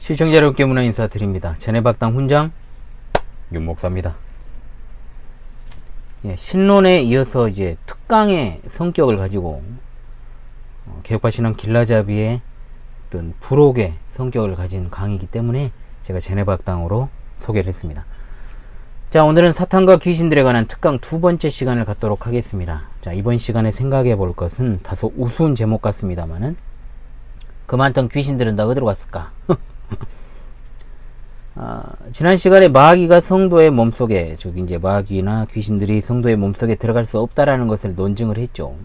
시청자 여러분께 문화 인사드립니다. 제네박당 훈장 윤목사입니다. 신론에 이어서 이제 특강의 성격을 가지고 개혁파 신앙 길라잡이의 어떤 부록의 성격을 가진 강의이기 때문에 제가 제네박당으로 소개를 했습니다. 자, 오늘은 사탄과 귀신들에 관한 특강 두 번째 시간을 갖도록 하겠습니다. 자, 이번 시간에 생각해 볼 것은 다소 우스운 제목 같습니다만은 그 많던 귀신들은 다 어디로 갔을까? 지난 시간에 마귀가 성도의 몸속에, 즉 이제 마귀나 귀신들이 성도의 몸속에 들어갈 수 없다라는 것을 논증을 했죠.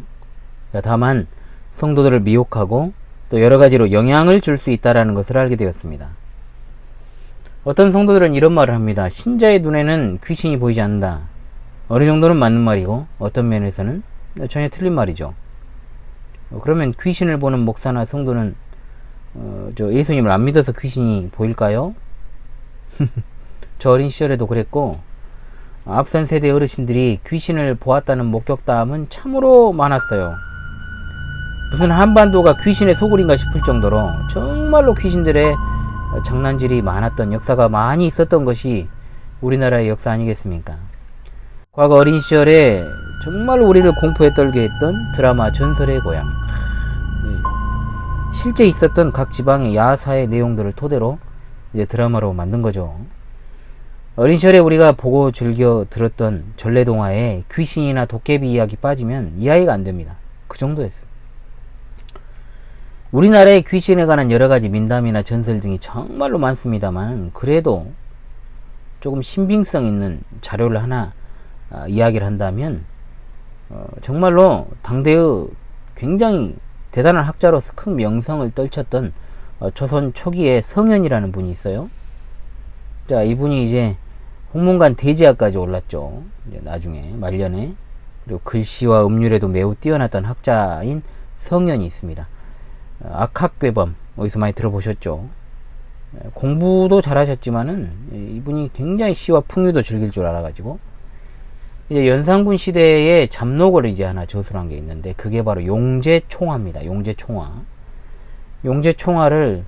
자, 다만 성도들을 미혹하고 또 여러 가지로 영향을 줄 수 있다라는 것을 알게 되었습니다. 어떤 성도들은 이런 말을 합니다. 신자의 눈에는 귀신이 보이지 않는다. 어느 정도는 맞는 말이고 어떤 면에서는 전혀 틀린 말이죠. 그러면 귀신을 보는 목사나 성도는 예수님을 안 믿어서 귀신이 보일까요? 저 어린 시절에도 그랬고, 앞선 세대 어르신들이 귀신을 보았다는 목격담은 참으로 많았어요. 무슨 한반도가 귀신의 소굴인가 싶을 정도로 정말로 귀신들의 장난질이 많았던 역사가 많이 있었던 것이 우리나라의 역사 아니겠습니까? 과거 어린 시절에 정말 우리를 공포에 떨게 했던 드라마 전설의 고향, 실제 있었던 각 지방의 야사의 내용들을 토대로 이제 드라마로 만든 거죠. 어린 시절에 우리가 보고 즐겨 들었던 전래동화에 귀신이나 도깨비 이야기 빠지면 이해가 안 됩니다. 그 정도였어요. 우리나라의 귀신에 관한 여러 가지 민담이나 전설 등이 정말로 많습니다만, 그래도 조금 신빙성 있는 자료를 하나 이야기를 한다면, 정말로 당대의 굉장히 대단한 학자로서 큰 명성을 떨쳤던 조선 초기에 성현이라는 분이 있어요. 자, 이분이 이제 홍문관 대제학까지 올랐죠. 이제 나중에 말년에. 그리고 글씨와 음률에도 매우 뛰어났던 학자인 성현이 있습니다. 악학괴범 어디서 많이 들어보셨죠? 공부도 잘하셨지만은 이분이 굉장히 시와 풍류도 즐길 줄 알아가지고 이제 연산군 시대에 잡록을 이제 하나 저술한 게 있는데, 그게 바로 용제총화입니다. 용제총화. 용제총화를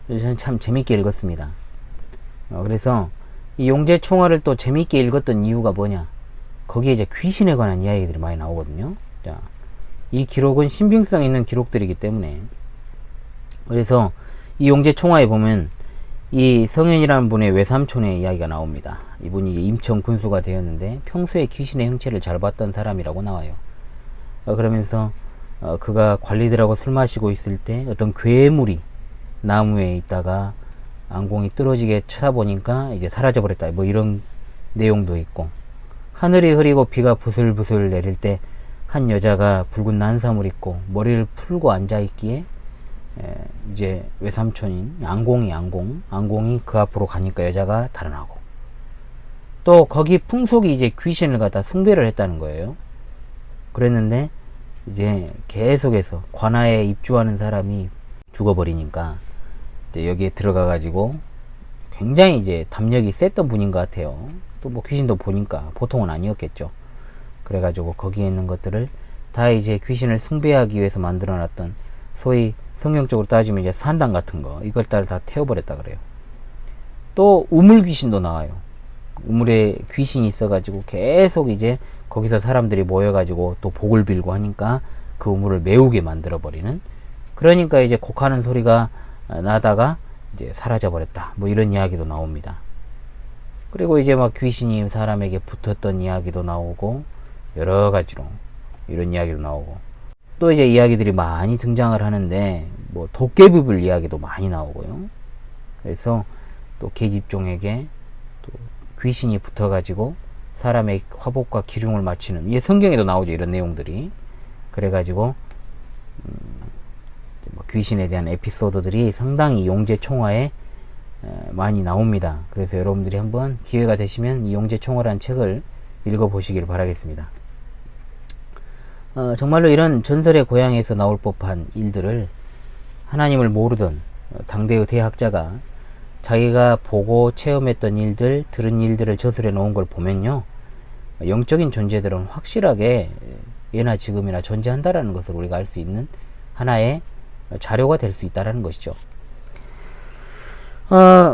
저는 참 재밌게 읽었습니다. 그래서 이 용제총화를 또 재밌게 읽었던 이유가 뭐냐? 거기에 이제 귀신에 관한 이야기들이 많이 나오거든요. 자, 이 기록은 신빙성 있는 기록들이기 때문에, 그래서 이 용제총화에 보면 이 성현이라는 분의 외삼촌의 이야기가 나옵니다. 이분이 임청 군수가 되었는데 평소에 귀신의 형체를 잘 봤던 사람이라고 나와요. 그러면서 그가 관리들하고 술 마시고 있을 때 어떤 괴물이 나무에 있다가 안공이 떨어지게 쳐다보니까 이제 사라져버렸다, 뭐 이런 내용도 있고, 하늘이 흐리고 비가 부슬부슬 내릴 때 한 여자가 붉은 난삼을 입고 머리를 풀고 앉아있기에 이제 외삼촌인 안공이 그 앞으로 가니까 여자가 달아나고, 또 거기 풍속이 이제 귀신을 갖다 숭배를 했다는 거예요. 그랬는데 이제 계속해서 관아에 입주하는 사람이 죽어버리니까 이제 여기에 들어가 가지고 굉장히 이제 담력이 셌던 분인 것 같아요. 또 뭐 귀신도 보니까 보통은 아니었겠죠. 그래가지고 거기에 있는 것들을 다 이제 귀신을 숭배하기 위해서 만들어놨던, 소위 성경적으로 따지면 이제 산당 같은 거, 이걸 다 태워버렸다 그래요. 또 우물 귀신도 나와요. 우물에 귀신이 있어가지고 계속 이제 거기서 사람들이 모여가지고 또 복을 빌고 하니까 그 우물을 메우게 만들어버리는, 그러니까 이제 곡하는 소리가 나다가 이제 사라져버렸다, 뭐 이런 이야기도 나옵니다. 그리고 이제 막 귀신이 사람에게 붙었던 이야기도 나오고, 여러 가지로 이런 이야기도 나오고, 또 이제 이야기들이 많이 등장을 하는데, 뭐 도깨비불 이야기도 많이 나오고요. 그래서 또 계집종에게 또 귀신이 붙어가지고 사람의 화복과 기륭을 맞추는, 이게 성경에도 나오죠, 이런 내용들이. 그래가지고 뭐 귀신에 대한 에피소드들이 상당히 용제총화에 많이 나옵니다. 그래서 여러분들이 한번 기회가 되시면 이 용제총화라는 책을 읽어보시길 바라겠습니다. 정말로 이런 전설의 고향에서 나올 법한 일들을 하나님을 모르던 당대의 대학자가 자기가 보고 체험했던 일들, 들은 일들을 저술해 놓은 걸 보면요, 영적인 존재들은 확실하게 예나 지금이나 존재한다라는 것을 우리가 알 수 있는 하나의 자료가 될 수 있다는 것이죠.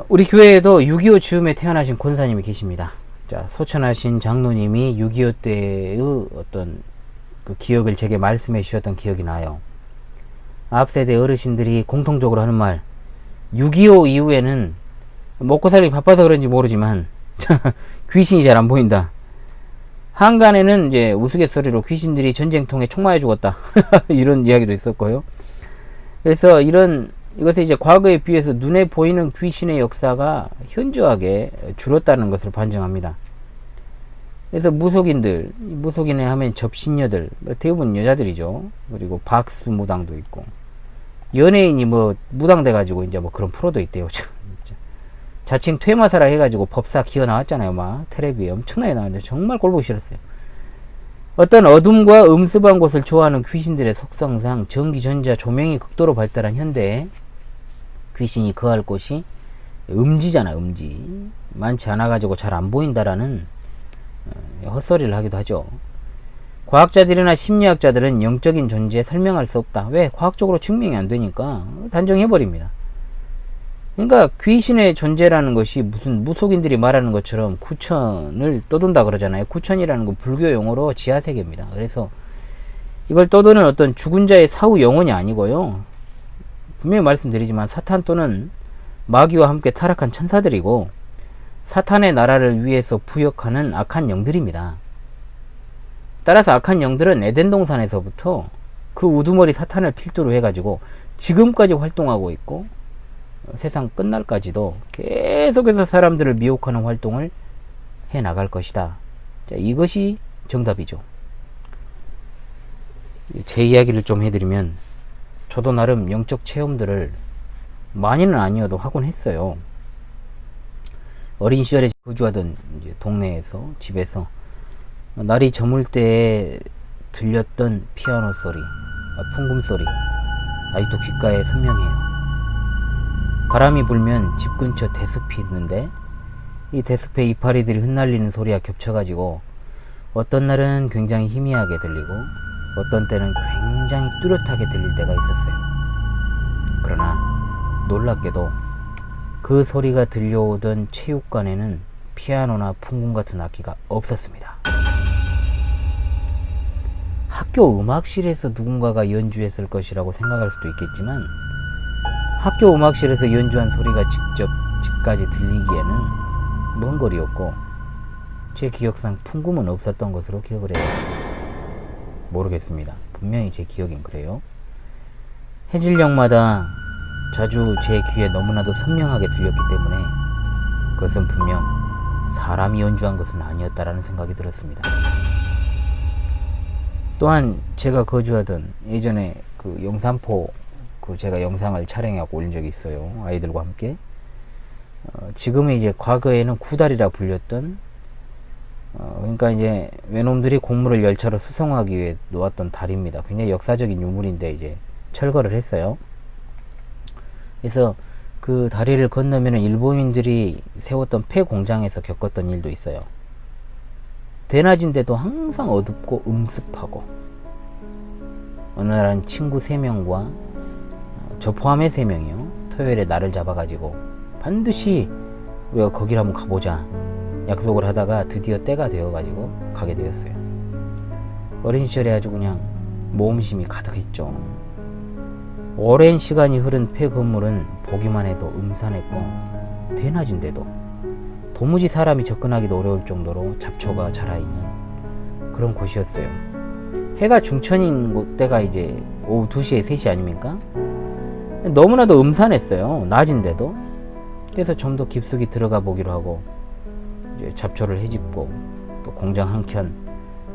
우리 교회에도 6.25 즈음에 태어나신 권사님이 계십니다. 자, 소천하신 장로님이 6.25 때의 어떤 그 기억을 제게 말씀해 주셨던 기억이 나요. 앞세대 어르신들이 공통적으로 하는 말, 6.25 이후에는 먹고 살기 바빠서 그런지 모르지만 귀신이 잘 안 보인다. 한간에는 이제 우스갯소리로 귀신들이 전쟁통에 총 맞아 죽었다. 이런 이야기도 있었고요. 그래서 이것에 이제 과거에 비해서 눈에 보이는 귀신의 역사가 현저하게 줄었다는 것을 반증합니다. 그래서 무속인에 하면 접신녀들, 대부분 여자들이죠. 그리고 박수 무당도 있고, 연예인이 뭐 무당 돼가지고 이제 뭐 그런 프로도 있대요. 자칭 퇴마사라 해가지고 법사 기어 나왔잖아요. 막 텔레비에 엄청나게 나왔는데 정말 꼴보기 싫었어요. 어떤 어둠과 음습한 곳을 좋아하는 귀신들의 속성상 전기, 전자, 조명이 극도로 발달한 현대에 귀신이 거할 곳이 음지잖아. 음지 많지 않아가지고 잘 안 보인다라는 헛소리를 하기도 하죠. 과학자들이나 심리학자들은 영적인 존재에 설명할 수 없다. 왜? 과학적으로 증명이 안 되니까 단정해버립니다. 그러니까 귀신의 존재라는 것이 무슨 무속인들이 말하는 것처럼 구천을 떠돈다 그러잖아요. 구천이라는 건 불교 용어로 지하세계입니다. 그래서 이걸 떠도는 어떤 죽은 자의 사후 영혼이 아니고요. 분명히 말씀드리지만 사탄 또는 마귀와 함께 타락한 천사들이고 사탄의 나라를 위해서 부역하는 악한 영들입니다. 따라서 악한 영들은 에덴 동산에서부터 그 우두머리 사탄을 필두로 해가지고 지금까지 활동하고 있고 세상 끝날까지도 계속해서 사람들을 미혹하는 활동을 해 나갈 것이다. 자, 이것이 정답이죠. 제 이야기를 좀 해드리면 저도 나름 영적 체험들을 많이는 아니어도 하곤 했어요. 어린 시절에 거주하던 이제 동네에서 집에서 날이 저물 때에 들렸던 피아노 소리, 풍금 소리 아직도 귓가에 선명해요. 바람이 불면 집 근처 대숲이 있는데 이 대숲에 이파리들이 흩날리는 소리와 겹쳐가지고 어떤 날은 굉장히 희미하게 들리고 어떤 때는 굉장히 뚜렷하게 들릴 때가 있었어요. 그러나 놀랍게도 그 소리가 들려오던 체육관에는 피아노나 풍금 같은 악기가 없었습니다. 학교 음악실에서 누군가가 연주했을 것이라고 생각할 수도 있겠지만 학교 음악실에서 연주한 소리가 직접 집까지 들리기에는 먼 거리였고 제 기억상 풍금은 없었던 것으로 기억을 해요. 모르겠습니다. 분명히 제 기억엔 그래요. 해질녘마다 자주 제 귀에 너무나도 선명하게 들렸기 때문에 그것은 분명 사람이 연주한 것은 아니었다라는 생각이 들었습니다. 또한 제가 거주하던 예전에 그 영산포 제가 영상을 촬영하고 올린 적이 있어요. 아이들과 함께. 지금은 이제 과거에는 구달이라 불렸던 그러니까 이제 외놈들이 곡물을 열차로 수송하기 위해 놓았던 다리입니다. 굉장히 역사적인 유물인데 이제 철거를 했어요. 그래서 그 다리를 건너면 일본인들이 세웠던 폐 공장에서 겪었던 일도 있어요. 대낮인데도 항상 어둡고 음습하고 어느 날은 친구 3명과 저 포함해 3명이요. 토요일에 날을 잡아가지고 반드시 우리가 거기를 한번 가보자 약속을 하다가 드디어 때가 되어가지고 가게 되었어요. 어린 시절에 아주 그냥 모험심이 가득했죠. 오랜 시간이 흐른 폐 건물은 보기만 해도 음산했고 대낮인데도 도무지 사람이 접근하기도 어려울 정도로 잡초가 자라있는 그런 곳이었어요. 해가 중천인 때가 이제 오후 2시에 3시 아닙니까? 너무나도 음산했어요. 낮인데도. 그래서 좀 더 깊숙이 들어가 보기로 하고 이제 잡초를 헤집고 또 공장 한켠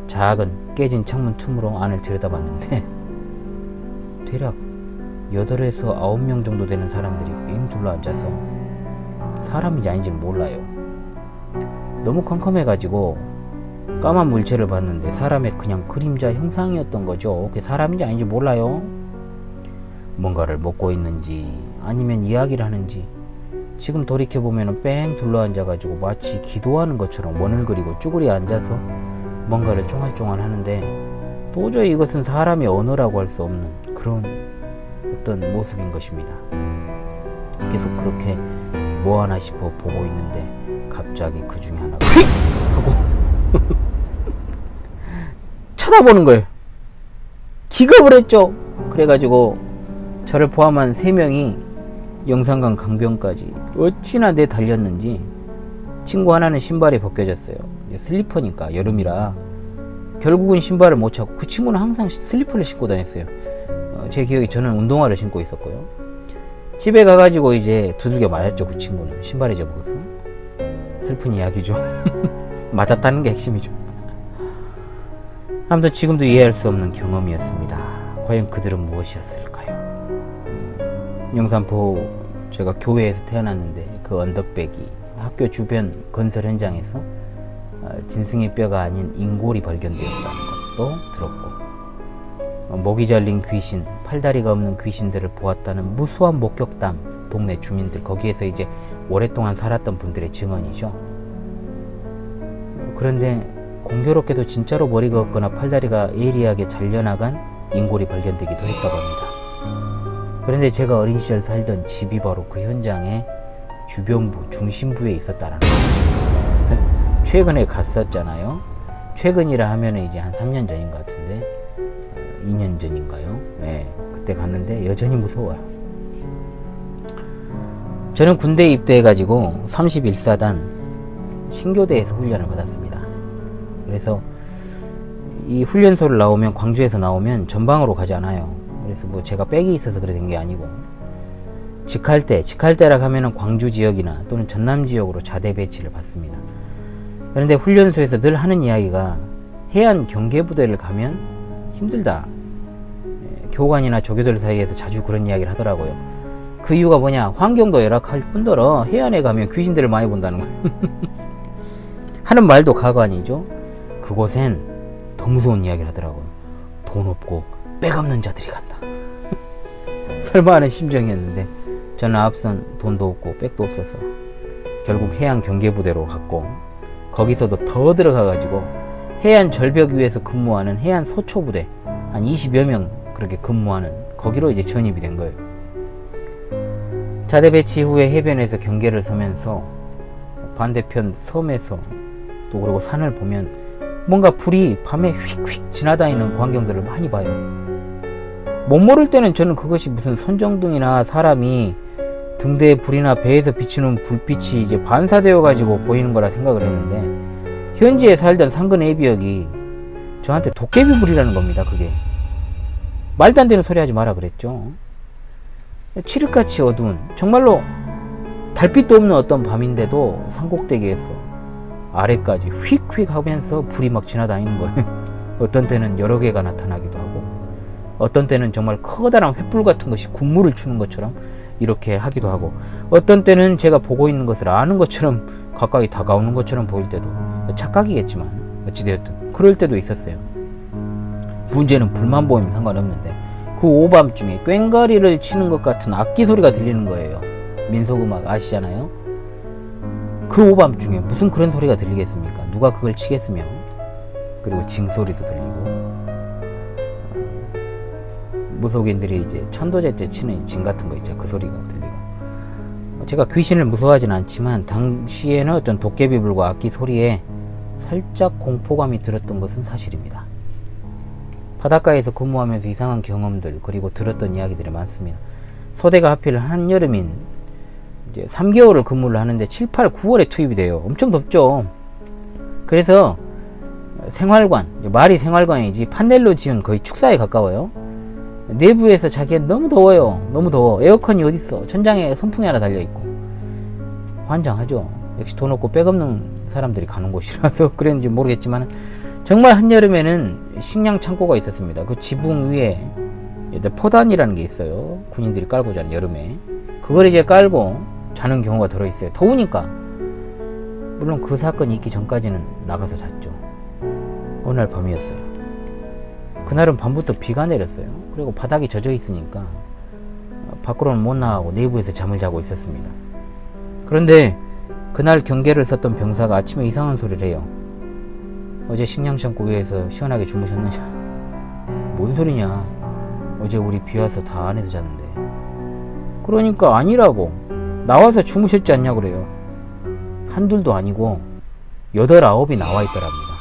작은 깨진 창문 틈으로 안을 들여다봤는데 대략 8에서 9명 정도 되는 사람들이 뺑 둘러앉아서 사람인지 아닌지는 몰라요. 너무 컴컴해가지고 까만 물체를 봤는데 사람의 그냥 그림자 형상이었던 거죠. 그게 사람인지 아닌지 몰라요. 뭔가를 먹고 있는지 아니면 이야기를 하는지 지금 돌이켜보면 뺑 둘러앉아가지고 마치 기도하는 것처럼 원을 그리고 쭈그리 앉아서 뭔가를 쫑알쫑알 하는데 도저히 이것은 사람의 언어라고 할 수 없는 그런 어떤 모습인 것입니다. 계속 그렇게 뭐 하나 싶어 보고 있는데 갑자기 그 중에 하나가 휙! 하고 쳐다보는 거예요. 기겁을 했죠. 그래가지고 저를 포함한 3명이 영산강 강변까지 어찌나 달렸는지 친구 하나는 신발이 벗겨졌어요. 슬리퍼니까 여름이라 결국은 신발을 못 찾고 그 친구는 항상 슬리퍼를 신고 다녔어요. 제 기억에 저는 운동화를 신고 있었고요. 집에 가가지고 이제 두들겨 맞았죠. 그 친구는 신발이 접어서. 슬픈 이야기죠. 맞았다는 게 핵심이죠. 아무튼 지금도 이해할 수 없는 경험이었습니다. 과연 그들은 무엇이었을까요? 영산포 제가 교회에서 태어났는데 그 언덕배기 학교 주변 건설 현장에서 짐승의 뼈가 아닌 인골이 발견되었다는 것도 들었고, 목이 잘린 귀신, 팔다리가 없는 귀신들을 보았다는 무수한 목격담, 동네 주민들, 거기에서 이제 오랫동안 살았던 분들의 증언이죠. 그런데 공교롭게도 진짜로 머리가 없거나 팔다리가 예리하게 잘려나간 인골이 발견되기도 했다고 합니다. 그런데 제가 어린 시절 살던 집이 바로 그 현장의 주변부, 중심부에 있었다라는 거죠. 최근에 갔었잖아요. 최근이라 하면은 이제 한 3년 전인 것 같은데, 2년 전인가요? 네, 그때 갔는데 여전히 무서워요. 저는 군대에 입대해가지고 31사단 신교대에서 훈련을 받았습니다. 그래서 이 훈련소를 나오면, 광주에서 나오면 전방으로 가지 않아요. 그래서 뭐 제가 백이 있어서 그래 된 게 아니고, 직할대라 하면은 광주 지역이나 또는 전남 지역으로 자대 배치를 받습니다. 그런데 훈련소에서 늘 하는 이야기가 해안 경계부대를 가면 힘들다. 교관이나 조교들 사이에서 자주 그런 이야기를 하더라고요. 그 이유가 뭐냐? 환경도 열악할 뿐더러 해안에 가면 귀신들을 많이 본다는 거예요. 하는 말도 가관이죠. 그곳엔 더 무서운 이야기를 하더라고요. 돈 없고 백 없는 자들이 간다. 설마 하는 심정이었는데 저는 앞선 돈도 없고 백도 없어서 결국 해안 경계부대로 갔고, 거기서도 더 들어가가지고 해안 절벽 위에서 근무하는 해안 소초부대 한 20여 명 그렇게 근무하는 거기로 이제 전입이 된 거예요. 자대 배치 후에 해변에서 경계를 서면서 반대편 섬에서 또 그리고 산을 보면 뭔가 불이 밤에 휙휙 지나다니는 광경들을 많이 봐요. 못 모를 때는 저는 그것이 무슨 손정등이나 사람이 등대에 불이나 배에서 비치는 불빛이 이제 반사되어 가지고 보이는 거라 생각을 했는데, 현지에 살던 상근 애비역이 저한테 도깨비 불이라는 겁니다. 그게 말도 안 되는 소리 하지 마라 그랬죠. 칠흑같이 어두운, 정말로 달빛도 없는 어떤 밤인데도 산꼭대기에서 아래까지 휙휙 하면서 불이 막 지나다니는 거예요. 어떤 때는 여러 개가 나타나기도 하고, 어떤 때는 정말 커다란 횃불 같은 것이 군무를 추는 것처럼 이렇게 하기도 하고, 어떤 때는 제가 보고 있는 것을 아는 것처럼 가까이 다가오는 것처럼 보일 때도, 착각이겠지만 어찌되었든 그럴 때도 있었어요. 문제는 불만 보이면 상관없는데 그 오밤중에 꽹과리를 치는 것 같은 악기 소리가 들리는 거예요. 민속음악 아시잖아요. 그 오밤중에 무슨 그런 소리가 들리겠습니까? 누가 그걸 치겠으며. 그리고 징소리도 들리고, 무속인들이 이제 천도제 때 치는 징 같은 거 있죠. 그 소리가 들리고. 제가 귀신을 무서워하진 않지만 당시에는 어떤 도깨비불과 악기 소리에 살짝 공포감이 들었던 것은 사실입니다. 바닷가에서 근무하면서 이상한 경험들, 그리고 들었던 이야기들이 많습니다. 소대가 하필 한여름인 이제 3개월을 근무를 하는데 7, 8, 9월에 투입이 돼요. 엄청 덥죠. 그래서 생활관, 말이 생활관이지 판넬로 지은 거의 축사에 가까워요. 내부에서 자기는 너무 더워요. 너무 더워. 에어컨이 어딨어. 천장에 선풍이 하나 달려있고. 환장하죠. 역시 돈 없고 백 없는 사람들이 가는 곳이라서 그랬는지 모르겠지만, 정말 한여름에는 식량 창고가 있었습니다. 그 지붕 위에 포단이라는 게 있어요. 군인들이 깔고 자는, 여름에 그걸 이제 깔고 자는 경우가 들어있어요. 더우니까. 물론 그 사건이 있기 전까지는 나가서 잤죠. 어느 날 밤이었어요. 그날은 밤부터 비가 내렸어요. 그리고 바닥이 젖어 있으니까 밖으로는 못 나가고 내부에서 잠을 자고 있었습니다. 그런데 그날 경계를 썼던 병사가 아침에 이상한 소리를 해요. 어제 식량 창고 위에서 시원하게 주무셨느냐? 뭔 소리냐? 어제 우리 비 와서 다 안에서 잤는데. 그러니까 아니라고. 나와서 주무셨지 않냐 그래요. 한둘도 아니고 8, 9이 나와 있더랍니다.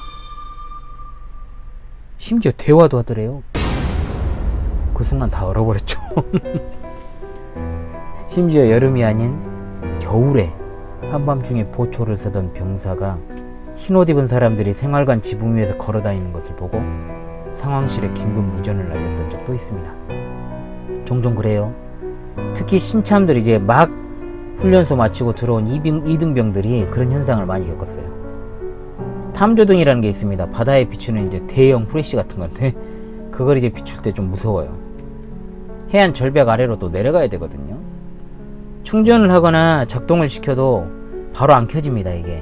심지어 대화도 하더래요. 그 순간 다 얼어버렸죠. 심지어 여름이 아닌 겨울에 한밤중에 보초를 서던 병사가 흰옷 입은 사람들이 생활관 지붕 위에서 걸어다니는 것을 보고 상황실에 긴급 무전을 날렸던 적도 있습니다. 종종 그래요. 특히 신참들이 이제 막 훈련소 마치고 들어온 이등병들이 그런 현상을 많이 겪었어요. 탐조등이라는 게 있습니다. 바다에 비추는 이제 대형 후레쉬 같은 건데 그걸 이제 비출 때 좀 무서워요. 해안 절벽 아래로 또 내려가야 되거든요. 충전을 하거나 작동을 시켜도 바로 안 켜집니다, 이게.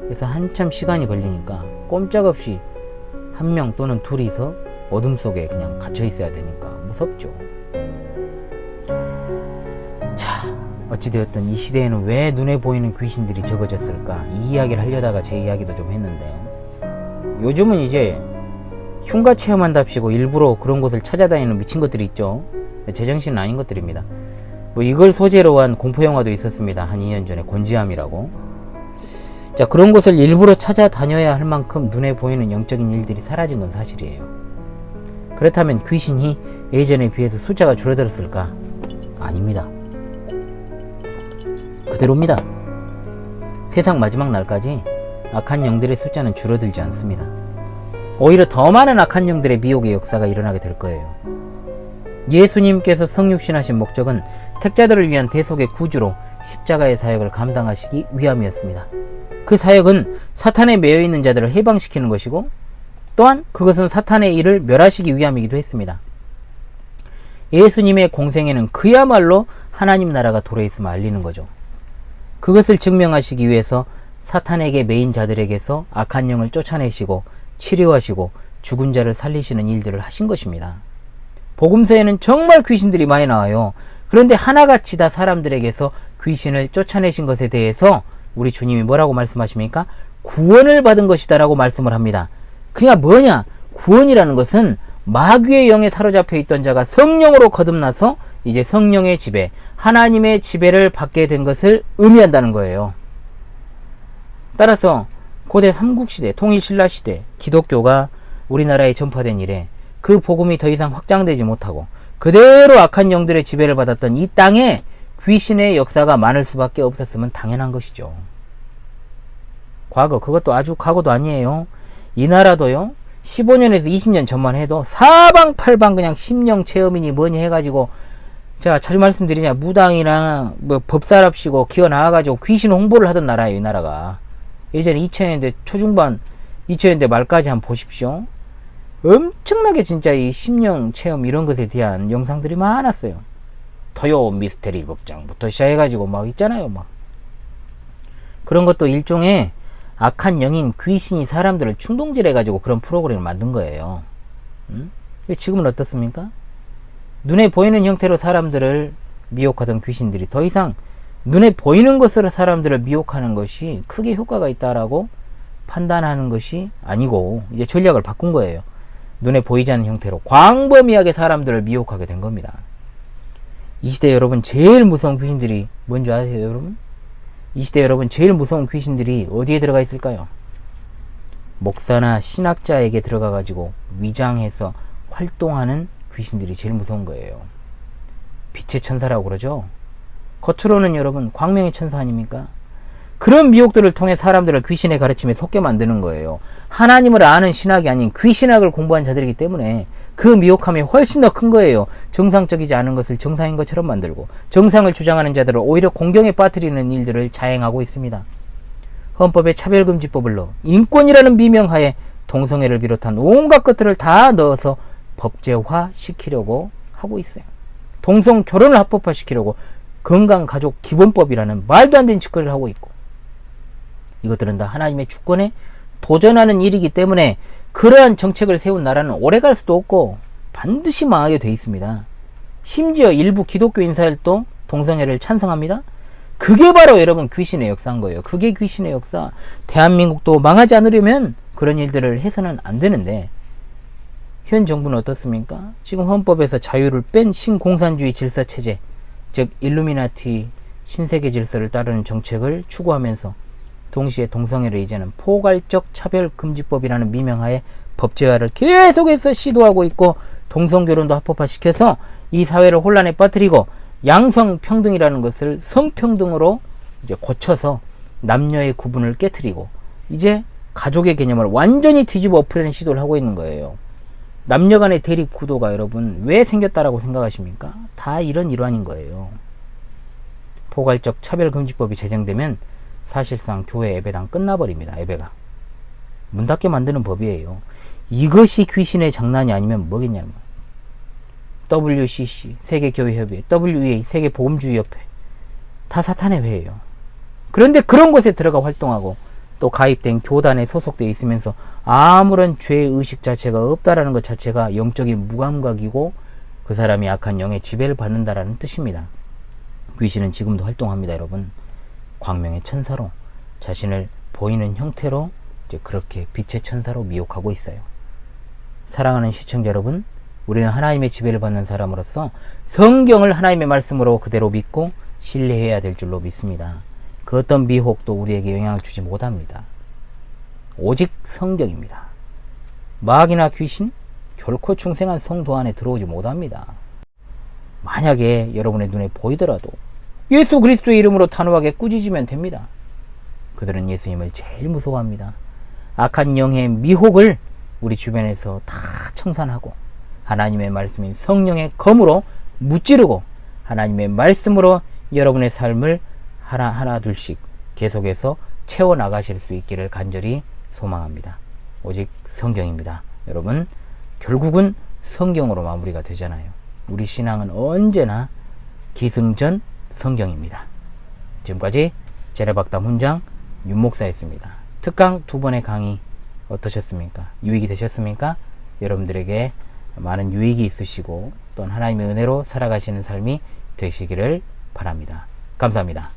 그래서 한참 시간이 걸리니까 꼼짝없이 한 명 또는 둘이서 어둠 속에 그냥 갇혀 있어야 되니까 무섭죠. 자, 어찌되었든 이 시대에는 왜 눈에 보이는 귀신들이 적어졌을까? 이 이야기를 하려다가 제 이야기도 좀 했는데요. 요즘은 이제 흉가 체험한답시고 일부러 그런 곳을 찾아다니는 미친 것들이 있죠. 제정신은 아닌 것들입니다. 뭐 이걸 소재로 한 공포영화도 있었습니다. 한 2년 전에 곤지암이라고. 자, 그런 곳을 일부러 찾아다녀야 할 만큼 눈에 보이는 영적인 일들이 사라진 건 사실이에요. 그렇다면 귀신이 예전에 비해서 숫자가 줄어들었을까? 아닙니다. 그대로입니다. 세상 마지막 날까지 악한 영들의 숫자는 줄어들지 않습니다. 오히려 더 많은 악한 영들의 미혹의 역사가 일어나게 될 거예요. 예수님께서 성육신하신 목적은 택자들을 위한 대속의 구주로 십자가의 사역을 감당하시기 위함이었습니다. 그 사역은 사탄에 매여있는 자들을 해방시키는 것이고 또한 그것은 사탄의 일을 멸하시기 위함이기도 했습니다. 예수님의 공생애는 그야말로 하나님 나라가 도래있음을 알리는 거죠. 그것을 증명하시기 위해서 사탄에게 매인 자들에게서 악한 영을 쫓아내시고 치료하시고 죽은 자를 살리시는 일들을 하신 것입니다. 복음서에는 정말 귀신들이 많이 나와요. 그런데 하나같이 다 사람들에게서 귀신을 쫓아내신 것에 대해서 우리 주님이 뭐라고 말씀하십니까? 구원을 받은 것이다 라고 말씀을 합니다. 그러니까 뭐냐? 구원이라는 것은 마귀의 영에 사로잡혀 있던 자가 성령으로 거듭나서 이제 성령의 지배, 하나님의 지배를 받게 된 것을 의미한다는 거예요. 따라서 고대 삼국시대, 통일신라시대 기독교가 우리나라에 전파된 이래 그 복음이 더 이상 확장되지 못하고 그대로 악한 영들의 지배를 받았던 이 땅에 귀신의 역사가 많을 수밖에 없었으면 당연한 것이죠. 과거, 그것도 아주 과거도 아니에요. 이 나라도요, 15년에서 20년 전만 해도 사방팔방 그냥 심령 체험이니 뭐니 해가지고, 제가 자주 말씀드리냐, 무당이랑 뭐 법사랍시고 기어 나와가지고 귀신 홍보를 하던 나라예요, 이 나라가. 예전에 2000년대 초중반, 2000년대 말까지 한번 보십시오. 엄청나게 진짜 이 심령 체험 이런 것에 대한 영상들이 많았어요. 토요 미스테리 극장부터 시작해가지고 막 있잖아요, 막. 그런 것도 일종의 악한 영인 귀신이 사람들을 충동질해가지고 그런 프로그램을 만든 거예요. 지금은 어떻습니까? 눈에 보이는 형태로 사람들을 미혹하던 귀신들이 더 이상 눈에 보이는 것으로 사람들을 미혹하는 것이 크게 효과가 있다라고 판단하는 것이 아니고 이제 전략을 바꾼 거예요. 눈에 보이지 않는 형태로 광범위하게 사람들을 미혹하게 된 겁니다. 이 시대 여러분 제일 무서운 귀신들이 뭔지 아세요, 여러분? 이 시대 여러분 제일 무서운 귀신들이 어디에 들어가 있을까요? 목사나 신학자에게 들어가 가지고 위장해서 활동하는 귀신들이 제일 무서운 거예요. 빛의 천사라고 그러죠. 겉으로는 여러분 광명의 천사 아닙니까? 그런 미혹들을 통해 사람들을 귀신의 가르침에 속게 만드는 거예요. 하나님을 아는 신학이 아닌 귀신학을 공부한 자들이기 때문에 그 미혹함이 훨씬 더 큰 거예요. 정상적이지 않은 것을 정상인 것처럼 만들고 정상을 주장하는 자들을 오히려 공경에 빠뜨리는 일들을 자행하고 있습니다. 헌법에 차별금지법을 넣어 인권이라는 미명하에 동성애를 비롯한 온갖 것들을 다 넣어서 법제화시키려고 하고 있어요. 동성 결혼을 합법화시키려고 건강가족기본법이라는 말도 안 되는 짓거리를 하고 있고, 이것들은 다 하나님의 주권에 도전하는 일이기 때문에 그러한 정책을 세운 나라는 오래 갈 수도 없고 반드시 망하게 돼 있습니다. 심지어 일부 기독교 인사들도 동성애를 찬성합니다. 그게 바로 여러분 귀신의 역사인 거예요. 그게 귀신의 역사. 대한민국도 망하지 않으려면 그런 일들을 해서는 안 되는데 현 정부는 어떻습니까? 지금 헌법에서 자유를 뺀 신공산주의 질서체제, 즉 일루미나티 신세계 질서를 따르는 정책을 추구하면서 동시에 동성애를 이제는 포괄적 차별금지법이라는 미명하에 법제화를 계속해서 시도하고 있고, 동성결혼도 합법화시켜서 이 사회를 혼란에 빠뜨리고 양성평등이라는 것을 성평등으로 이제 고쳐서 남녀의 구분을 깨트리고 이제 가족의 개념을 완전히 뒤집어 엎으려는 시도를 하고 있는 거예요. 남녀 간의 대립 구도가 여러분 왜 생겼다라고 생각하십니까? 다 이런 일환인 거예요. 포괄적 차별금지법이 제정되면 사실상 교회 예배당 끝나버립니다. 예배가 문 닫게 만드는 법이에요. 이것이 귀신의 장난이 아니면 뭐겠냐는 거예요. WCC 세계교회협의, WEA 세계보험주의협회 다 사탄의 회예요. 그런데 그런 곳에 들어가 활동하고 또 가입된 교단에 소속되어 있으면서 아무런 죄의식 자체가 없다라는 것 자체가 영적인 무감각이고 그 사람이 악한 영의 지배를 받는다라는 뜻입니다. 귀신은 지금도 활동합니다. 여러분, 광명의 천사로 자신을 보이는 형태로 이제 그렇게 빛의 천사로 미혹하고 있어요. 사랑하는 시청자 여러분, 우리는 하나님의 지배를 받는 사람으로서 성경을 하나님의 말씀으로 그대로 믿고 신뢰해야 될 줄로 믿습니다. 그 어떤 미혹도 우리에게 영향을 주지 못합니다. 오직 성경입니다. 마귀나 귀신 결코 충성한 성도 안에 들어오지 못합니다. 만약에 여러분의 눈에 보이더라도 예수 그리스도의 이름으로 단호하게 꾸짖으면 됩니다. 그들은 예수님을 제일 무서워합니다. 악한 영의 미혹을 우리 주변에서 다 청산하고 하나님의 말씀인 성령의 검으로 무찌르고 하나님의 말씀으로 여러분의 삶을 하나 둘씩 계속해서 채워나가실 수 있기를 간절히 소망합니다. 오직 성경입니다. 여러분, 결국은 성경으로 마무리가 되잖아요. 우리 신앙은 언제나 기승전 성경입니다. 지금까지 제레박담 훈장 윤목사였습니다. 특강 2번의 강의 어떠셨습니까? 유익이 되셨습니까? 여러분들에게 많은 유익이 있으시고 또 하나님의 은혜로 살아가시는 삶이 되시기를 바랍니다. 감사합니다.